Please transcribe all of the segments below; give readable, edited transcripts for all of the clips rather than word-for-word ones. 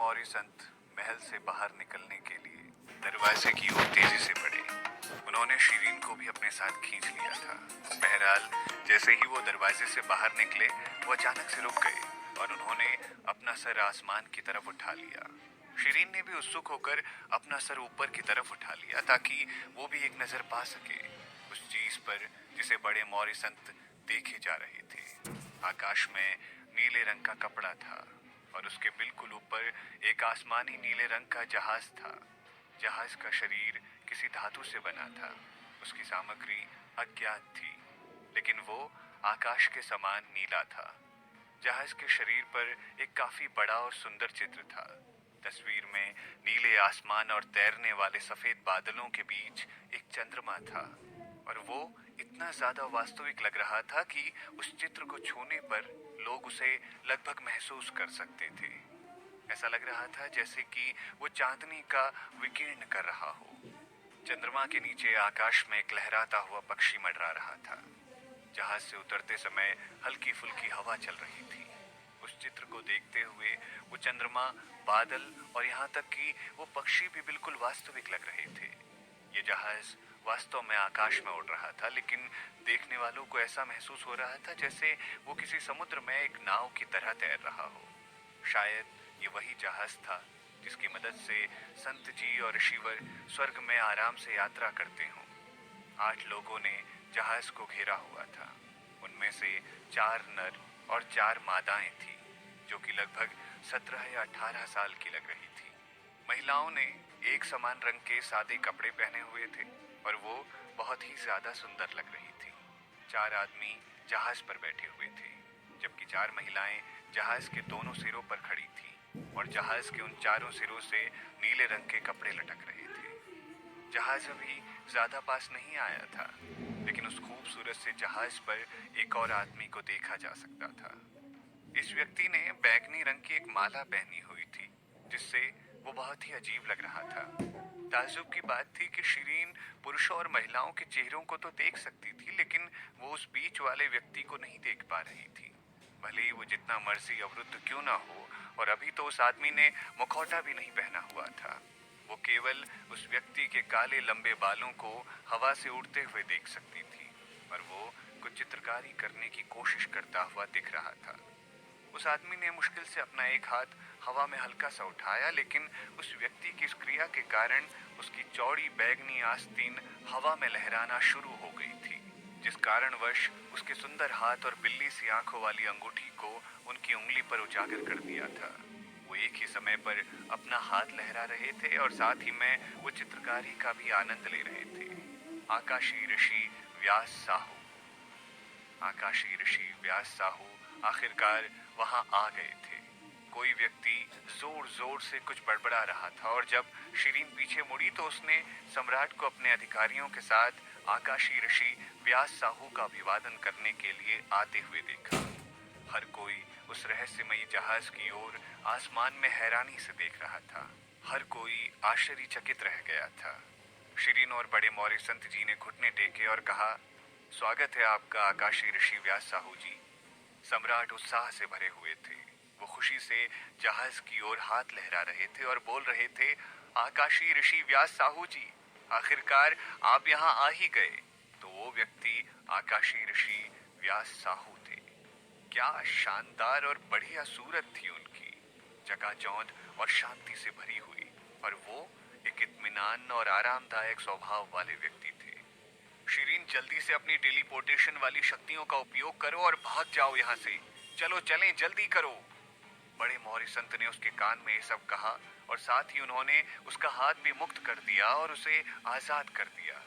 मौर्य संत महल से बाहर निकलने के लिए दरवाजे की ओर तेजी से बढ़े। उन्होंने शीरीन को भी अपने साथ खींच लिया था। बहरहाल जैसे ही वो दरवाजे से बाहर निकले वो अचानक से रुक गए और उन्होंने अपना सर आसमान की तरफ उठा लिया। शीरीन ने भी उत्सुक होकर अपना सर ऊपर की तरफ उठा लिया ताकि वो भी एक नजर पा सके उस चीज पर जिसे बड़े मौर्य संत देखे जा रहे थे। आकाश में नीले रंग का कपड़ा था और उसके बिल्कुल ऊपर एक आसमानी नीले रंग का जहाज था। जहाज का शरीर किसी धातु से बना था। उसकी सामग्री अज्ञात थी, लेकिन वो आकाश के समान नीला था। जहाज के शरीर पर एक काफी बड़ा और सुंदर चित्र था। तस्वीर में नीले आसमान और तैरने वाले सफेद बादलों के बीच एक चंद्रमा था और वो इतना ज्यादा वास्तविक लग रहा था कि उस चित्र को छूने पर लोग उसे लगभग महसूस कर सकते थे। ऐसा लग रहा था जैसे कि वो चांदनी का विकिरण कर रहा हो। चंद्रमा के नीचे आकाश में एक लहराता हुआ पक्षी मंडरा रहा था। जहाज से उतरते समय हल्की फुल्की हवा चल रही थी। उस चित्र को देखते हुए वो चंद्रमा, बादल और यहाँ तक कि वो पक्षी भी बिल्कुल वास्तविक लग रहे थे। ये जहाज वास्तव में आकाश में उड़ रहा था, लेकिन देखने वालों को ऐसा महसूस हो रहा था जैसे वो किसी समुद्र में एक नाव की तरह तैर रहा हो। शायद ये वही जहाज था जिसकी मदद से संत जी और ऋषिवर स्वर्ग में आराम से यात्रा करते हों। 8 लोगों ने जहाज को घेरा हुआ था। उनमें से 4 नर और 4 मादाएं थीं, जो कि लगभग 17 या 18 साल की लग रही थी। महिलाओं ने एक समान रंग के सादे कपड़े पहने हुए थे और वो बहुत ही ज्यादा सुंदर लग रही थी। 4 आदमी जहाज पर बैठे हुए थे, जबकि 4 महिलाएं जहाज के दोनों सिरों पर खड़ी थीं और जहाज के उन चारों सिरों से नीले रंग के कपड़े लटक रहे थे। जहाज अभी ज्यादा पास नहीं आया था, लेकिन उस खूबसूरत से जहाज पर एक और आदमी को देखा जा सकता था। इस व्यक्ति ने बैंगनी रंग की एक माला पहनी हुई थी, जिससे वो बहुत ही अजीब लग रहा था। ताज्जुब की बात थी कि शीरीन पुरुषों और महिलाओं के चेहरों को तो देख सकती थी, लेकिन वो उस बीच वाले व्यक्ति को नहीं देख पा रही थी। भले ही वो जितना मर्जी अवरुद्ध क्यों ना हो, और अभी तो उस आदमी ने मुखौटा भी नहीं पहना हुआ था। वो केवल उस व्यक्ति के काले लंबे बालों को हवा से उड़ते हुए देख सकती थी और वो कुछ चित्रकारी करने की कोशिश करता हुआ दिख रहा था। उस आदमी ने मुश्किल से अपना एक हाथ हवा में हल्का सा उठाया, लेकिन उस व्यक्ति की इस क्रिया के कारण उसकी चौड़ी बैगनी आस्तीन हवा में लहराना शुरू हो गई थी, जिस कारणवश उसके सुंदर हाथ और बिल्ली सी आंखों वाली अंगूठी को उनकी उंगली पर उजागर कर दिया था। वो एक ही समय पर अपना हाथ लहरा रहे थे और साथ ही में वो चित्रकारी का भी आनंद ले रहे थे। आकाशी ऋषि व्यास साहू आकाशी ऋषि व्यास साहू आखिरकार वहां आ गए थे। कोई व्यक्ति जोर जोर से कुछ बड़बड़ा रहा था और जब शीरीन पीछे मुड़ी तो उसने सम्राट को अपने अधिकारियों के साथ आकाशी ऋषि व्यास साहू का अभिवादन करने के लिए आते हुए देखा। हर कोई उस रहस्यमयी जहाज की ओर आसमान में हैरानी से देख रहा था। हर कोई आश्चर्यचकित रह गया था। शीरीन और बड़े मौर्य संत जी ने घुटने टेके और कहा, स्वागत है आपका आकाशी ऋषि व्यास साहू जी। सम्राट उत्साह से भरे हुए थे। वो खुशी से जहाज की ओर हाथ लहरा रहे थे और बोल रहे थे, आकाशी ऋषि व्यास साहू जी, आखिरकार आप यहाँ आ ही गए। तो वो व्यक्ति आकाशी ऋषि व्यास साहू थे। क्या शानदार और बढ़िया सूरत थी उनकी, चकाचौंध और शांति से भरी हुई, और वो एक इत्मीनान और आरामदायक स्वभाव वाले व्यक्ति थे। शीरीन, जल्दी से अपनी टेलीपोर्टेशन वाली शक्तियों का उपयोग करो और भाग जाओ यहाँ से। चलो चलें, जल्दी करो। बड़े मौर्य संत ने उसके कान में ये सब कहा और साथ ही उन्होंने उसका हाथ भी मुक्त कर दिया और उसे आजाद कर दिया।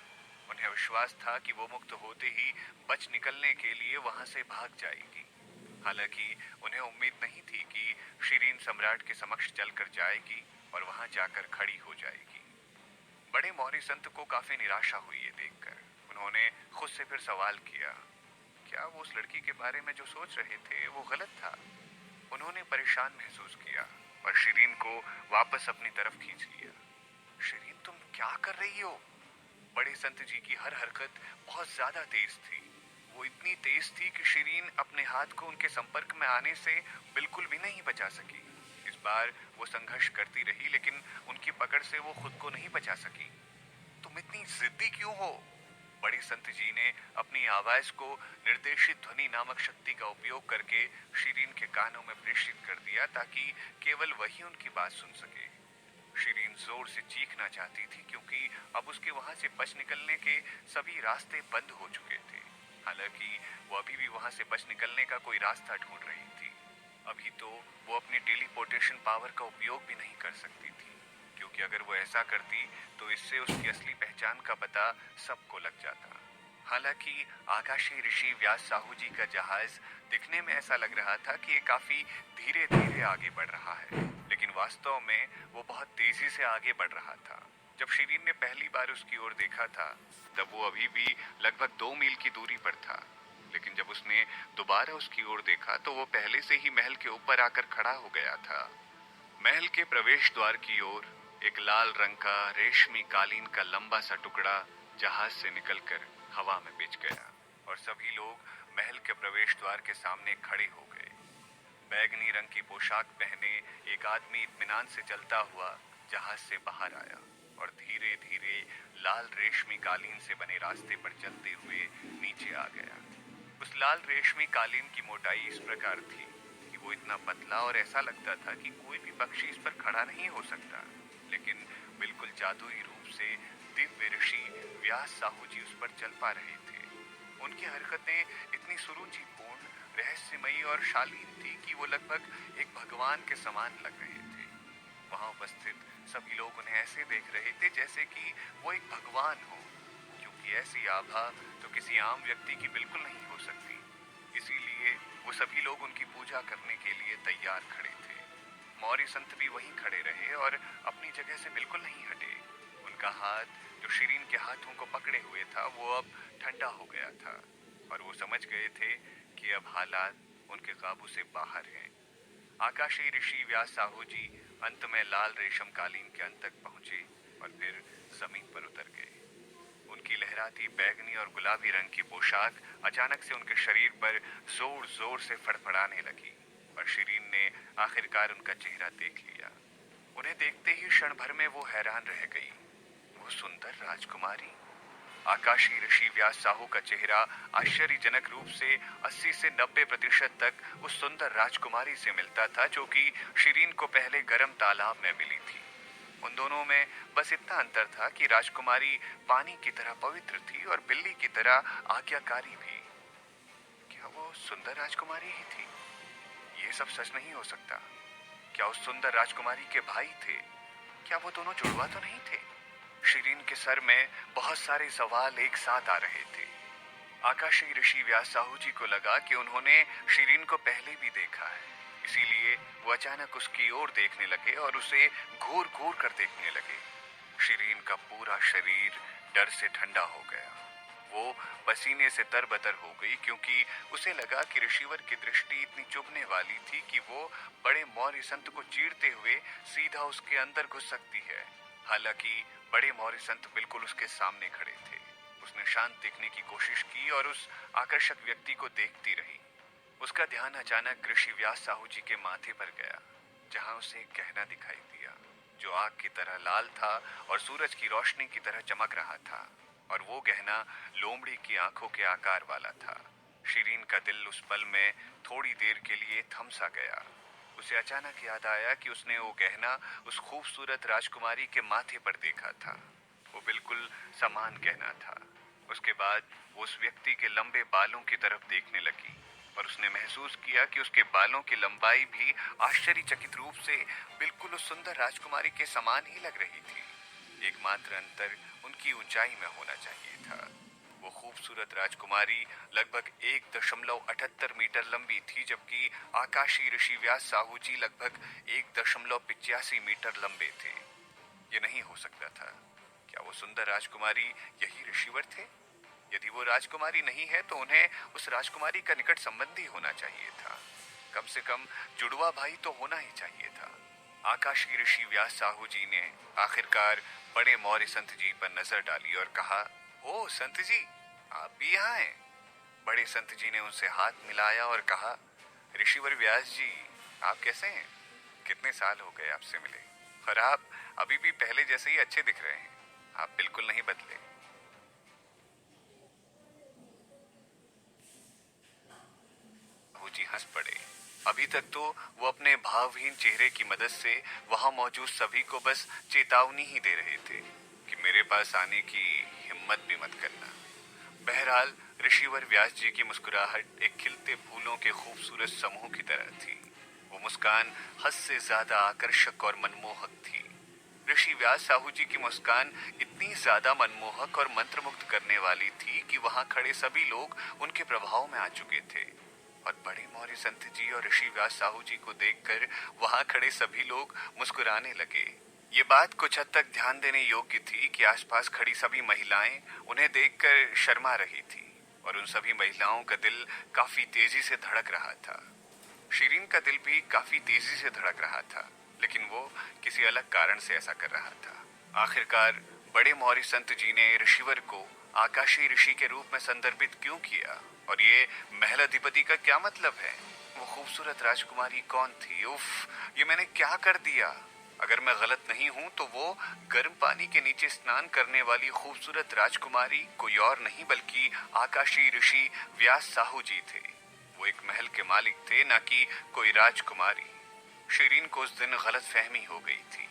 उन्हें विश्वास था कि वो मुक्त होते ही बच निकलने के लिए वहां से भाग जाएगी। हालांकि उन्हें उम्मीद नहीं थी कि शीरीन सम्राट के समक्ष चलकर जाएगी और वहां जाकर खड़ी हो जाएगी। बड़े मौर्य संत को काफी निराशा हुई ये देखकर। उन्होंने खुद से फिर सवाल किया, क्या वो उस लड़की के बारे में जो सोच रहे थे वो गलत था? उन्होंने परेशान महसूस किया और शीरीन को वापस अपनी तरफ खींच लिया। शीरीन, तुम क्या कर रही हो? बड़े संत जी की हर हरकत बहुत ज्यादा तेज थी। वो इतनी तेज थी कि शीरीन अपने हाथ को उनके संपर्क में आने से बिल्कुल भी नहीं बचा सकी। इस बार वो संघर्ष करती रही, लेकिन उनकी पकड़ से वो खुद को नहीं बचा सकी। तुम इतनी जिद्दी क्यों हो? बड़ी संत जी ने अपनी आवाज को निर्देशित ध्वनि नामक शक्ति का उपयोग करके शिरीन के कानों में प्रेषित कर दिया ताकि केवल वही उनकी बात सुन सके। शिरीन जोर से चीखना चाहती थी क्योंकि अब उसके वहां से बच निकलने के सभी रास्ते बंद हो चुके थे। हालांकि वो अभी भी वहां से बच निकलने का कोई रास्ता ढूंढ रही थी। अभी तो वो अपनी टेलीपोर्टेशन पावर का उपयोग भी नहीं कर सकती थी, क्योंकि अगर वो ऐसा करती तो इससे उसकी असली पहचान का पता सबको लग जाता। हालांकि आकाशीय ऋषि व्यास साहू जी का जहाज दिखने में ऐसा लग रहा था कि ये काफी धीरे धीरे आगे बढ़ रहा है, लेकिन वास्तव में वो बहुत तेजी से आगे बढ़ रहा था। जब शिरीन ने पहली बार उसकी ओर देखा था तब वो अभी भी लगभग 2 मील की दूरी पर था, लेकिन जब उसने दोबारा उसकी ओर देखा तो वो पहले से ही महल के ऊपर आकर खड़ा हो गया था। महल के प्रवेश द्वार की ओर एक लाल रंग का रेशमी कालीन का लंबा सा टुकड़ा जहाज से निकलकर हवा में बिछ गया और सभी लोग महल के प्रवेश द्वार के सामने खड़े हो गए। बैगनी रंग की पोशाक पहने एक आदमी इत्मीनान से चलता हुआ जहाज से बाहर आया और धीरे धीरे लाल रेशमी कालीन से बने रास्ते पर चलते हुए नीचे आ गया। उस लाल रेशमी कालीन की मोटाई इस प्रकार थी कि वो इतना पतला और ऐसा लगता था कि कोई भी पक्षी इस पर खड़ा नहीं हो सकता, लेकिन बिल्कुल जादुई रूप से दिव्य ऋषि व्यास साहू जी उस पर चल पा रहे थे। उनकी हरकतें इतनी सुरुचिपूर्ण, रहस्यमयी और शालीन थी कि वो लगभग एक भगवान के समान लग रहे थे। वहां उपस्थित सभी लोग उन्हें ऐसे देख रहे थे जैसे कि वो एक भगवान हो, क्योंकि ऐसी आभा तो किसी आम व्यक्ति की बिल्कुल नहीं हो सकती। इसीलिए वो सभी लोग उनकी पूजा करने के लिए तैयार खड़े थे। मौर्य संत भी वहीं खड़े रहे और अपनी जगह से बिल्कुल नहीं हटे। उनका हाथ जो शिरीन के हाथों को पकड़े हुए था वो अब ठंडा हो गया था और वो समझ गए थे कि अब हालात उनके काबू से बाहर हैं। आकाशीय ऋषि व्यास साहू जी अंत में लाल रेशम कालीन के अंत तक पहुंचे और फिर जमीन पर उतर गए। उनकी लहराती बैगनी और गुलाबी रंग की पोशाक अचानक से उनके शरीर पर जोर जोर से फड़फड़ाने लगी और शिरीन ने आखिरकार उनका चेहरा देख लिया। उन्हें देखते ही क्षण भर में वो हैरान रह गई। वो सुंदर राजकुमारी। आकाशीय ऋषि व्यास साहू का चेहरा आश्चर्यजनक रूप से 80 से 90% तक उस सुंदर राजकुमारी से मिलता था जो कि शिरीन को पहले गर्म तालाब में मिली थी। उन दोनों में बस इतना अंतर था कि राजकुमारी पानी की तरह पवित्र थी और बिल्ली की तरह आज्ञाकारी भी। क्या वो सुंदर राजकुमारी ही थी? ये सब सच नहीं हो सकता। क्या उस सुंदर राजकुमारी के भाई थे? क्या वो दोनों जुड़वा तो नहीं थे? शिरीन के सर में बहुत सारे सवाल एक साथ आ रहे थे। आकाशीय ऋषि व्यास साहू जी को लगा कि उन्होंने शिरीन को पहले भी देखा है, इसीलिए वो अचानक उसकी ओर देखने लगे और उसे घूर घूर कर देखने लगे। शिरीन का पूरा शरीर डर से ठंडा हो गया। वो पसीने से तरबतर हो गई क्योंकि उसे लगा कि ऋषिवर की दृष्टि इतनी चुभने वाली थी कि वो बड़े मौर्य संत को चीरते हुए सीधा उसके अंदर घुस सकती है। हालांकि बड़े मौर्य संत बिल्कुल उसके सामने खड़े थे। उसने शांत दिखने की कोशिश की और उस आकर्षक व्यक्ति को देखती रही। उसका ध्यान अचानक ऋषि व्यास साहू जी के माथे पर गया, जहां उसे एक गहना दिखाई दिया जो आग की तरह लाल था और सूरज की रोशनी की तरह चमक रहा था, और वो गहना लोमड़ी की आंखों के आकार वाला था। शिरीन का दिल उस पल में थोड़ी देर के लिए थम सा गया। उसे अचानक याद आया कि उसने वो गहना उस खूबसूरत राजकुमारी के माथे पर देखा था। वो बिल्कुल समान गहना था। उसके बाद वो उस व्यक्ति के लंबे बालों की तरफ देखने लगी और उसने महसूस किया कि उसके बालों की लंबाई भी आश्चर्यचकित रूप से बिल्कुल उस सुंदर राजकुमारी के समान ही लग रही थी। एकमात्र अंतर उनकी ऊंचाई में होना चाहिए था। वो खूबसूरत राजकुमारी लगभग 1.78 मीटर लंबी थी, जबकि आकाशीय ऋषि व्यास साहू जी लगभग 1.85 मीटर लंबे थे। ये नहीं हो सकता था। क्या वो सुंदर राजकुमारी यही ऋषिवर थे? यदि वो राजकुमारी नहीं है तो उन्हें उस राजकुमारी का निकट संबंधी होना चाहिए था। कम से कम जुड़वा भाई तो होना ही चाहिए था। आकाशीय ऋषि व्यास साहू जी ने आखिरकार बड़े मौर्य संत जी पर नजर डाली और कहा, ओ संत जी, आप भी यहाँ हैं? बड़े संत जी ने उनसे हाथ मिलाया और कहा, ऋषिवर व्यास जी, आप कैसे हैं? कितने साल हो गए आपसे मिले, और आप अभी भी पहले जैसे ही अच्छे दिख रहे हैं। आप बिल्कुल नहीं बदले। बाबूजी हंस पड़े। अभी तक तो वो अपने भावहीन चेहरे की मदद से वहां मौजूद सभी को बस चेतावनी ही दे रहे थे कि मेरे पास आने की हिम्मत भी मत करना। बहरहाल ऋषिवर व्यास जी की मुस्कुराहट एक खिलते फूलों के खूबसूरत समूह की तरह थी। वो मुस्कान हद से ज्यादा आकर्षक और मनमोहक थी। ऋषि व्यास साहू जी की मुस्कान इतनी ज्यादा मनमोहक और मंत्रमुग्ध करने वाली थी कि वहां खड़े सभी लोग उनके प्रभाव में आ चुके थे। और बड़े मौर्य संत जी और ऋषि व्यास साहू जी को देखकर वहां खड़े सभी लोग मुस्कुराने लगे। ये बात कुछ हद तक ध्यान देने योग्य थी कि आसपास खड़ी सभी महिलाएं उन्हें देखकर शर्मा रही थी और उन सभी महिलाओं का दिल काफी तेजी से धड़क रहा था। शीरीन का दिल भी काफी तेजी से धड़क रहा था, लेकिन वो किसी अलग कारण से ऐसा कर रहा था। आखिरकार बड़े मौर्य संत जी ने ऋषिवर को आकाशीय ऋषि के रूप में संदर्भित क्यों किया, और ये महल अधिपति का क्या मतलब है? वो खूबसूरत राजकुमारी कौन थी? उफ, ये मैंने क्या कर दिया? अगर मैं गलत नहीं हूं तो वो गर्म पानी के नीचे स्नान करने वाली खूबसूरत राजकुमारी कोई और नहीं बल्कि आकाशीय ऋषि व्यास साहू जी थे। वो एक महल के मालिक थे, ना कि कोई राजकुमारी। शीरीन को उस दिन गलत फहमी हो गई थी।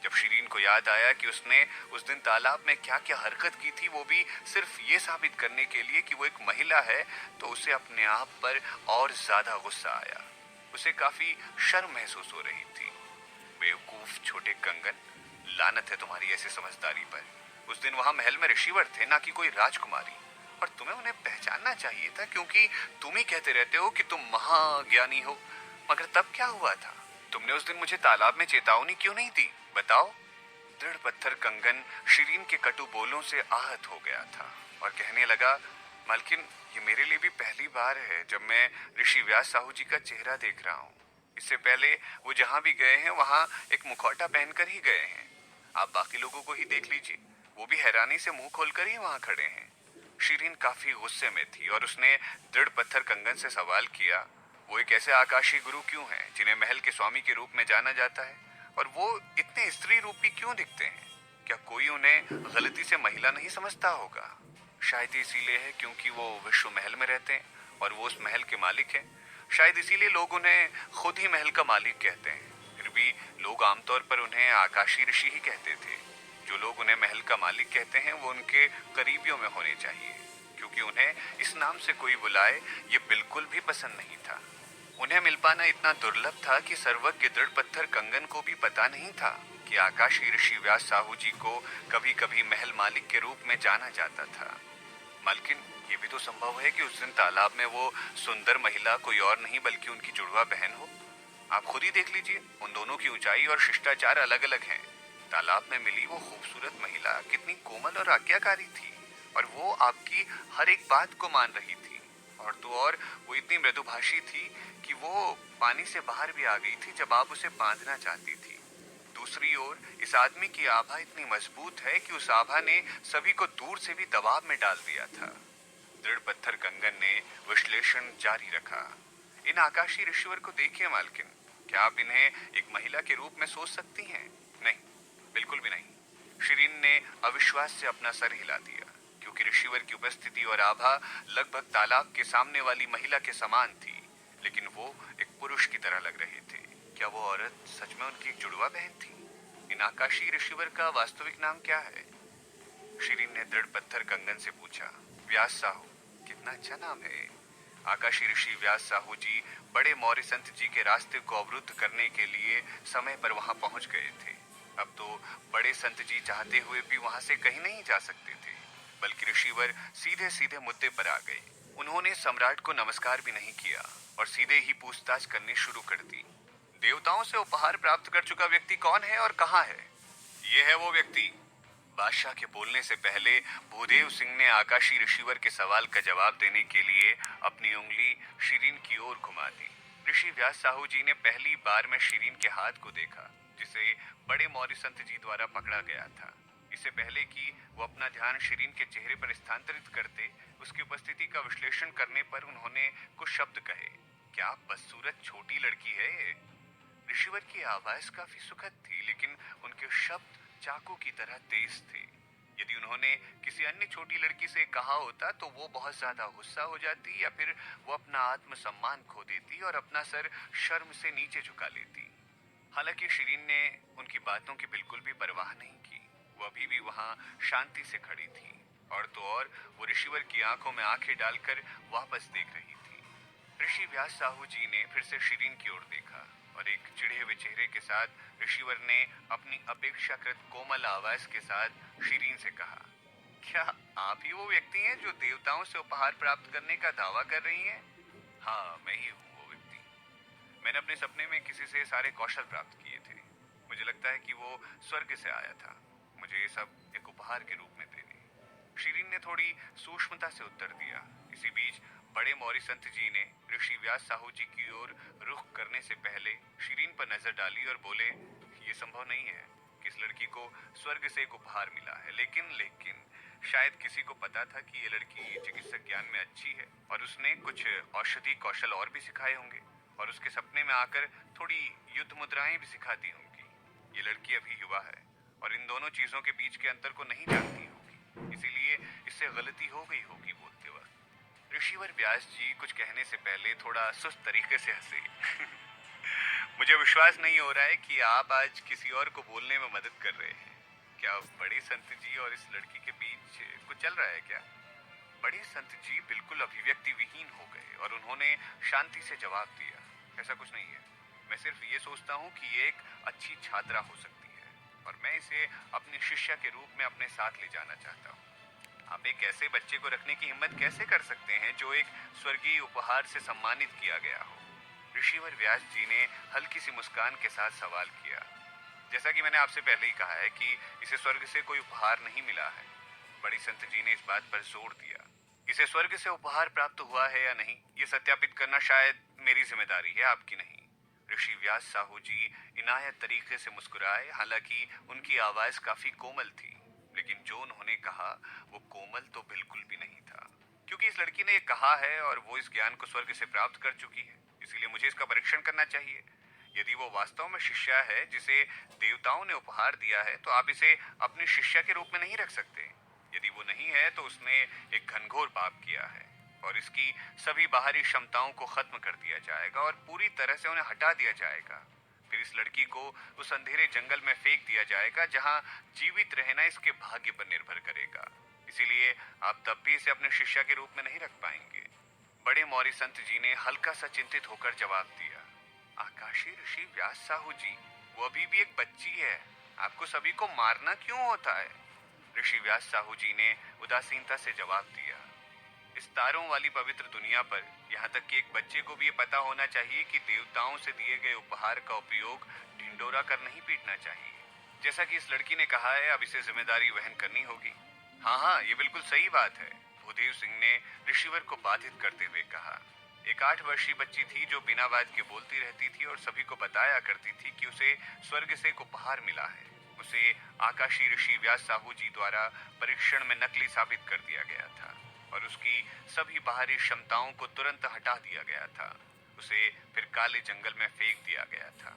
जब शीरीन को याद आया कि उसने उस दिन तालाब में क्या क्या हरकत की थी, वो भी सिर्फ ये साबित करने के लिए कि वो एक महिला है, तो उसे अपने आप पर और ज्यादा गुस्सा आया। उसे काफी शर्म महसूस हो रही थी। बेवकूफ छोटे कंगन, लानत है तुम्हारी ऐसी समझदारी पर। उस दिन वहां महल में ऋषिवर थे, ना कि कोई राजकुमारी, और तुम्हें उन्हें पहचानना चाहिए था, क्योंकि तुम ही कहते रहते हो कि तुम महाज्ञानी हो। मगर तब क्या हुआ था? तुमने उस दिन मुझे तालाब में चेतावनी क्यों नहीं दी? बताओ। दृढ़ पत्थर कंगन शीरीन के कटु बोलों से आहत हो गया था और कहने लगा, मालकिन, ये मेरे लिए भी पहली बार है जब मैं ऋषि व्यास साहू जी का चेहरा देख रहा हूँ। इससे पहले वो जहाँ भी गए हैं वहाँ एक मुखौटा पहनकर ही गए हैं। आप बाकी लोगों को ही देख लीजिए, वो भी हैरानी से मुंह खोलकर ही वहाँ खड़े हैं। शीरीन काफी गुस्से में थी और उसने दृढ़ पत्थर कंगन से सवाल किया, वो एक ऐसे आकाशीय गुरु क्यों हैं जिन्हें महल के स्वामी के रूप में जाना जाता है, और वो इतने स्त्री रूपी क्यों दिखते हैं? क्या कोई उन्हें गलती से महिला नहीं समझता होगा? शायद इसीलिए है क्योंकि वो विश्व महल में रहते हैं और वो उस महल के मालिक हैं। शायद इसीलिए लोग उन्हें खुद ही महल का मालिक कहते हैं। फिर भी लोग आमतौर पर उन्हें आकाशीय ऋषि ही कहते थे। जो लोग उन्हें महल का मालिक कहते हैं वो उनके करीबियों में होने चाहिए, क्योंकि उन्हें इस नाम से कोई बुलाए ये बिल्कुल भी पसंद नहीं था। उन्हें मिल पाना इतना दुर्लभ था कि सर्वज्ञ दृढ़ पत्थर कंगन को भी पता नहीं था कि आकाशीय ऋषि व्यास साहू जी को कभी कभी महल मालिक के रूप में जाना जाता था। मालकिन, ये भी तो संभव है कि उस दिन तालाब में वो सुंदर महिला कोई और नहीं बल्कि उनकी जुड़वा बहन हो। आप खुद ही देख लीजिए, उन दोनों की ऊंचाई और शिष्टाचार अलग अलग हैं। तालाब में मिली वो खूबसूरत महिला कितनी कोमल और आज्ञाकारी थी, और वो आपकी हर एक बात को मान रही थी। और तो और वो इतनी मृदुभाषी थी कि वो पानी से बाहर भी आ गई थी जब आप उसे बांधना चाहती थी। दूसरी ओर इस आदमी की आभा इतनी मजबूत है कि उस आभा ने सभी को दूर से भी दबाव में डाल दिया था। दृढ़ पत्थर कंगन ने विश्लेषण जारी रखा। इन आकाशीय ऋषिवर को देखिए मालकिन, क्या आप इन्हें एक महिला के रूप में सोच सकती हैं? नहीं, बिल्कुल भी नहीं। शीरीन ने अविश्वास से अपना सर हिला दिया, क्योंकि ऋषिवर की उपस्थिति और आभा लगभग तालाब के सामने वाली महिला के समान थी, लेकिन वो एक पुरुष की तरह लग रहे थे। क्या वो औरत सच में उनकी एक जुड़वा बहन थी? इन आकाशीय ऋषिवर का वास्तविक नाम क्या है? शीरीन ने दृढ़ पत्थर कंगन से पूछा। व्यास साहू, कितना अच्छा नाम है। आकाशीय ऋषि व्यास साहू जी बड़े मौर्य संत जी के रास्ते को अवरुद्ध करने के लिए समय पर वहां पहुंच गए थे। अब तो बड़े संत जी चाहते हुए भी वहां से कहीं नहीं जा सकते थे, बल्कि ऋषिवर सीधे सीधे मुद्दे पर आ गए। उन्होंने सम्राट को नमस्कार भी नहीं किया और सीधे ही पूछताछ करनी शुरू कर दी। देवताओं से उपहार प्राप्त कर चुका व्यक्ति कौन है और कहाँ है? ये है वो व्यक्ति। बादशाह के बोलने से पहले भूदेव सिंह ने आकाशीय ऋषिवर के सवाल का जवाब देने के लिए अपनी उंगली शीरीन की ओर घुमा दी। ऋषि व्यास साहू जी ने पहली बार में शीरीन के हाथ को देखा, जिसे बड़े मौर्य संत जी द्वारा पकड़ा गया था। इससे पहले कि वो अपना ध्यान शीरीन के चेहरे पर स्थानांतरित करते, उसकी उपस्थिति का विश्लेषण करने पर उन्होंने कुछ शब्द कहे। क्या बदसूरत छोटी लड़की है ये? ऋषिवर की आवाज काफी सुखद थी, लेकिन उनके शब्द चाकू की तरह तेज थे। यदि उन्होंने किसी अन्य छोटी लड़की से कहा होता तो वो बहुत ज्यादा गुस्सा हो जाती, या फिर वो अपना आत्मसम्मान खो देती और अपना सर शर्म से नीचे झुका लेती। हालांकि शिरीन ने उनकी बातों की बिल्कुल भी परवाह नहीं की। वो अभी भी वहां शांति से खड़ी थी, और तो और वो ऋषिवर की आंखों में आंखें डालकर वापस देख रही थी। ऋषि व्यास साहू जी ने फिर से शिरीन की ओर देखा, और एक चिढ़े हुए चेहरे के साथ ऋषिवर ने अपनी अपेक्षाकृत कोमल आवाज के साथ शिरीन से कहा, क्या आप ही वो व्यक्ति हैं जो देवताओं से उपहार प्राप्त करने का दावा कर रही हैं? हाँ, मैं ही हूँ वो व्यक्ति। मैंने अपने सपने में किसी से सारे कौशल प्राप्त किए थे। मुझे लगता है कि वो स्वर्ग से आया था, मुझे ये सब एक उपहार के रूप में देने। शिरीन ने थोड़ी सूक्ष्मता से उत्तर दिया। इसी बीच बड़े मौर्य संत जी ने ऋषि व्यास साहू जी की ओर रुख करने से पहले शिरीन पर नजर डाली और बोले, ये संभव नहीं है कि इस लड़की को स्वर्ग से एक उपहार मिला है, लेकिन शायद किसी को पता था कि ये लड़की चिकित्सक ज्ञान में अच्छी है, और उसने कुछ औषधि कौशल और भी सिखाए होंगे, और उसके सपने में आकर थोड़ी युद्ध मुद्राएं भी सिखा दी होंगी। ये लड़की अभी युवा है और इन दोनों चीजों के बीच के अंतर को नहीं जानती होगी, इसीलिए इससे गलती हो गई होगी बोलते वक्त। ऋषिवर व्यास जी कुछ कहने से पहले थोड़ा सुस्त तरीके से हंसे। मुझे विश्वास नहीं हो रहा है कि आप आज किसी और को बोलने में मदद कर रहे हैं। क्या बड़े संत जी और इस लड़की के बीच कुछ चल रहा है क्या? बड़े संत जी बिल्कुल अभिव्यक्ति विहीन हो गए और उन्होंने शांति से जवाब दिया, ऐसा कुछ नहीं है। मैं सिर्फ ये सोचता हूँ कि ये एक अच्छी छात्रा हो सकती है, और मैं इसे अपनी शिष्या के रूप में अपने साथ ले जाना चाहता हूँ। आप एक ऐसे बच्चे को रखने की हिम्मत कैसे कर सकते हैं जो एक स्वर्गीय उपहार से सम्मानित किया गया हो? ऋषिवर व्यास जी ने हल्की सी मुस्कान के साथ सवाल किया। जैसा कि मैंने आपसे पहले ही कहा है कि इसे स्वर्ग से कोई उपहार नहीं मिला है। बड़ी संत जी ने इस बात पर जोर दिया। इसे स्वर्ग से उपहार प्राप्त हुआ है या नहीं, ये सत्यापित करना शायद मेरी जिम्मेदारी है, आपकी नहीं। ऋषि व्यास साहू जी इनायत तरीके से मुस्कुराए। हालांकि उनकी आवाज काफी कोमल थी, लेकिन जो उन्होंने कहा वो कोमल तो बिल्कुल भी नहीं था, क्योंकि इस लड़की ने कहा है और वो इस ज्ञान को स्वर्ग से प्राप्त कर चुकी है, इसीलिए मुझे इसका परीक्षण करना चाहिए। यदि वो वास्तव में शिष्या है जिसे देवताओं ने उपहार दिया है, तो आप इसे अपनी शिष्या के रूप में नहीं रख सकते। यदि वो नहीं है तो उसने एक घनघोर पाप किया है, और इसकी सभी बाहरी क्षमताओं को खत्म कर दिया जाएगा और पूरी तरह से उन्हें हटा दिया जाएगा। फिर इस लड़की को उस अंधेरे जंगल में फेंक दिया जाएगा जहां जीवित रहना इसके भाग्य पर निर्भर करेगा। इसीलिए आप तब भी इसे अपने शिष्या के रूप में नहीं रख पाएंगे। बड़े मौर्य संत जी ने हल्का सा चिंतित होकर जवाब दिया, आकाशी ऋषि व्यास साहू जी, वो अभी भी एक बच्ची है, आपको सभी को मारना क्यों होता है? ऋषि व्यास साहू जी ने उदासीनता से जवाब दिया, इस तारों वाली पवित्र दुनिया पर यहाँ तक कि एक बच्चे को भी ये पता होना चाहिए कि देवताओं से दिए गए उपहार का उपयोग ढिंडोरा कर नहीं पीटना चाहिए। जैसा कि इस लड़की ने कहा है, अब इसे जिम्मेदारी वहन करनी होगी। हाँ हाँ, ये बिल्कुल सही बात है, भूदेव सिंह ने ऋषिवर को बाधित करते हुए कहा। एक 8 वर्षीय बच्ची थी जो बिना बात के बोलती रहती थी और सभी को बताया करती थी कि उसे स्वर्ग से एक उपहार मिला है। उसे आकाशी ऋषि व्यास साहू जी द्वारा परीक्षण में नकली साबित कर दिया गया था, और उसकी सभी बाहरी क्षमताओं को तुरंत हटा दिया गया था। उसे फिर काले जंगल में फेंक दिया गया था।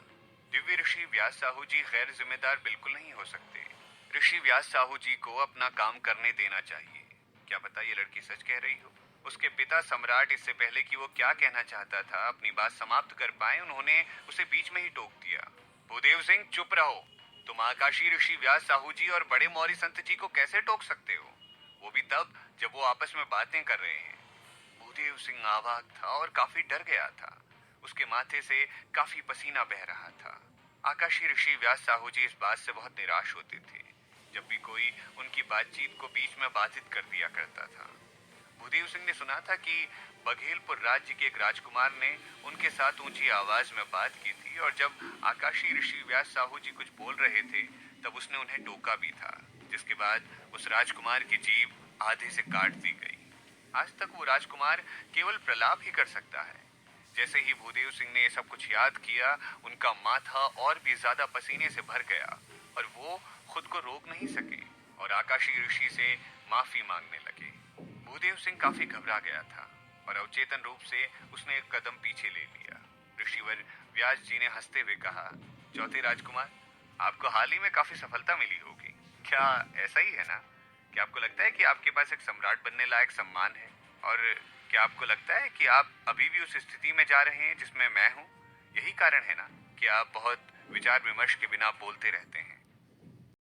दिव्य ऋषि व्यास साहू जी गैर जिम्मेदार बिल्कुल नहीं हो सकते। ऋषि व्यास साहू जी को अपना काम करने देना चाहिए। क्या पता ये लड़की सच कह रही हो। उसके पिता सम्राट इससे पहले कि वो क्या कहना चाहता था अपनी बात समाप्त कर पाए, उन्होंने उसे बीच में ही टोक दिया। भूदेव सिंह, चुप रहो। तुम आकाशी ऋषि व्यास साहू जी और बड़े मौर्य संत जी को कैसे टोक सकते हो, वो भी तब जब वो आपस में बातें कर रहे हैं? भूदेव सिंह आवाक था और काफी डर गया था। उसके माथे से काफी पसीना बह रहा था। आकाशी ऋषि व्यास साहू जी इस बात से बहुत निराश होते थे जब भी कोई उनकी बातचीत को बीच में बाधित कर दिया करता था। भूदेव सिंह ने सुना था कि बघेलपुर राज्य के एक राजकुमार ने उनके साथ ऊंची आवाज में बात की थी, और जब आकाशी ऋषि व्यास साहू जी कुछ बोल रहे थे तब उसने उन्हें टोका भी था, जिसके बाद उस राजकुमार की जीभ आधे से काट दी गई। आज तक वो राजकुमार केवल प्रलाप ही कर सकता है। जैसे ही भूदेव सिंह ने ये सब कुछ याद किया, उनका माथा और भी ज्यादा पसीने से भर गया और वो खुद को रोक नहीं सके और आकाशी ऋषि से माफी मांगने लगे। भूदेव सिंह काफी घबरा गया था और अवचेतन रूप से उसने एक कदम पीछे ले लिया। ऋषिवर व्यास जी ने हंसते हुए कहा, चौथे राजकुमार, आपको हाल ही में काफी सफलता मिली होगी। क्या ऐसा ही है ना? क्या आपको लगता है कि आपके पास एक सम्राट बनने लायक सम्मान है? और क्या आपको लगता है कि आप अभी भी उस स्थिति में जा रहे हैं जिसमें मैं हूँ? यही कारण है ना कि आप बहुत विचार विमर्श के बिना बोलते रहते हैं।